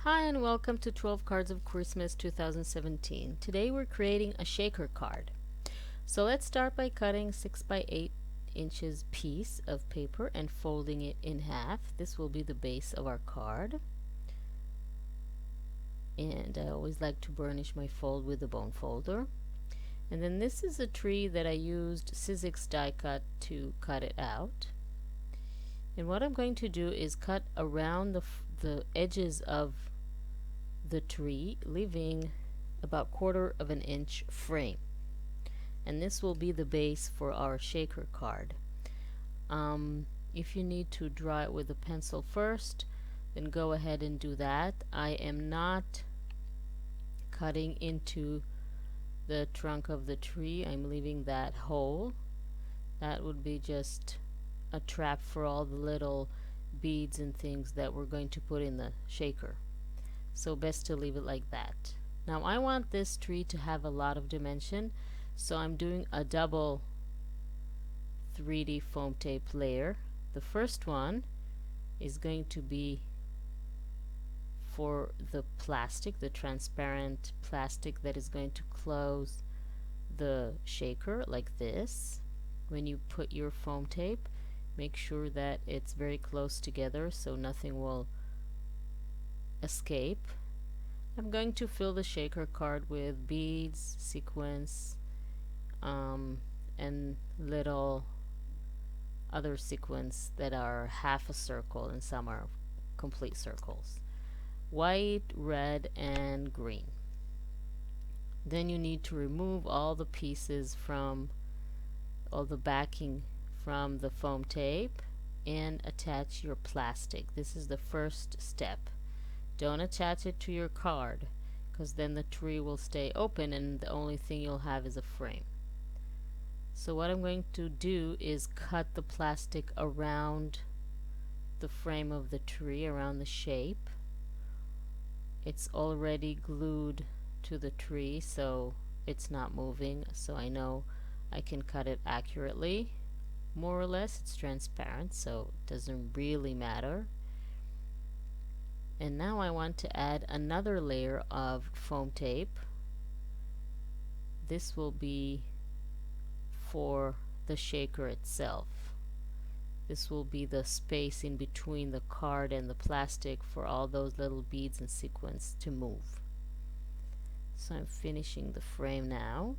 Hi and welcome to 12 Cards of Christmas 2017. Today we're creating a shaker card. So let's start by cutting 6 by 8 inches piece of paper and folding it in half. This will be the base of our card. And I always like to burnish my fold with a bone folder. And then this is a tree that I used Sizzix die cut to cut it out. And what I'm going to do is cut around the edges of the tree, leaving about 1/4 of an inch frame, and this will be the base for our shaker card. If you need to draw it with a pencil first, then go ahead and do that. I am not cutting into the trunk of the tree. I'm leaving that whole. That would be just a trap for all the little beads and things that we're going to put in the shaker. So best to leave it like that. Now I want this tree to have a lot of dimension, so I'm doing a double 3D foam tape layer. The first one is going to be for the plastic, the transparent plastic that is going to close the shaker like this. When you put your foam tape, make sure that it's very close together so nothing will escape. I'm going to fill the shaker card with beads, sequins, and little other sequins that are half a circle and some are complete circles. White, red, and green. Then you need to remove all the pieces from all the backing from the foam tape and attach your plastic. This is the first step. Don't attach it to your card, because then the tree will stay open and the only thing you'll have is a frame. So what I'm going to do is cut the plastic around the frame of the tree, around the shape. It's already glued to the tree, so it's not moving, so I know I can cut it accurately. More or less, it's transparent, so it doesn't really matter. And now I want to add another layer of foam tape. This will be for the shaker itself. This will be the space in between the card and the plastic for all those little beads and sequins to move. So I'm finishing the frame now.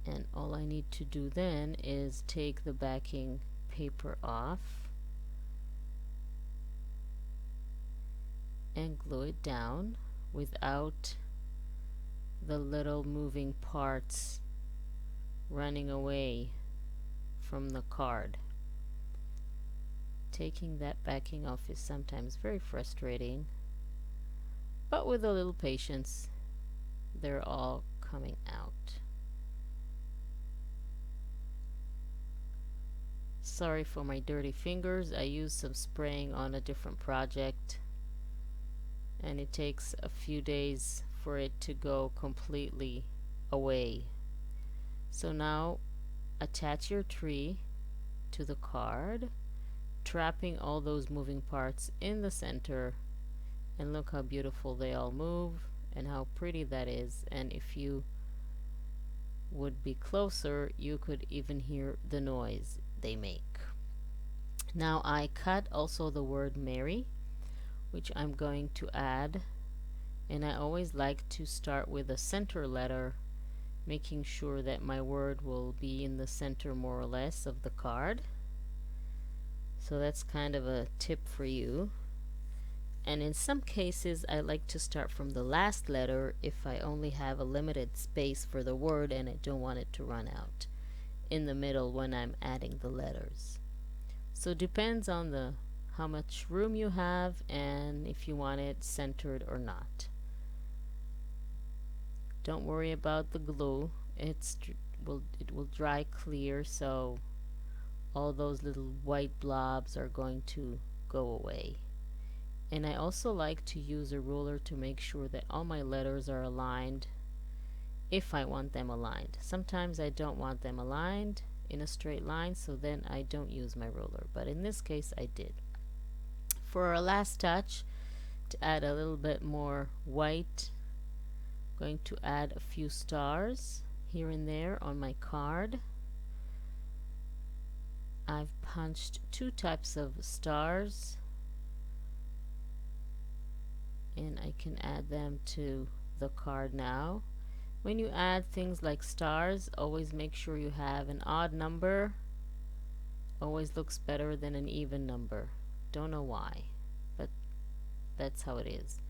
And all I need to do then is take the backing paper off and glue it down without the little moving parts running away from the card. Taking that backing off is sometimes very frustrating, but with a little patience they're all coming out. Sorry for my dirty fingers. I used some spraying on a different project and it takes a few days for it to go completely away. So now attach your tree to the card, trapping all those moving parts in the center, and look how beautiful they all move and how pretty that is. And if you would be closer, you could even hear the noise they make. Now I cut also the word Mary, which I'm going to add, and I always like to start with a center letter, making sure that my word will be in the center more or less of the card. So that's kind of a tip for you. And in some cases I like to start from the last letter if I only have a limited space for the word and I don't want it to run out in the middle when I'm adding the letters. So it depends on how much room you have and if you want it centered or not. Don't worry about the glue. It will dry clear, so all those little white blobs are going to go away. And I also like to use a ruler to make sure that all my letters are aligned if I want them aligned. Sometimes I don't want them aligned in a straight line, so then I don't use my ruler, but in this case I did. for our last touch, to add a little bit more white, I'm going to add a few stars here and there on my card. I've punched 2 types of stars, and I can add them to the card now. When you add things like stars, always make sure you have an odd number. Always looks better than an even number. Don't know why, but that's how it is.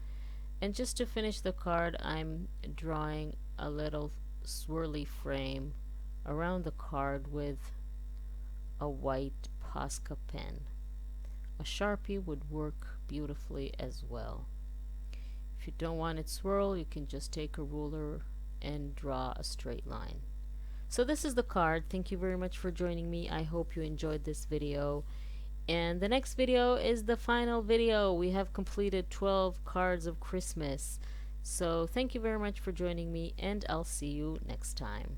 And just to finish the card, I'm drawing a little swirly frame around the card with a white Posca pen. A Sharpie would work beautifully as well. If you don't want it swirl, you can just take a ruler and draw a straight line. So this is the card. Thank you very much for joining me. I hope you enjoyed this video. And the next video is the final video. We have completed 12 cards of Christmas. So thank you very much for joining me, and I'll see you next time.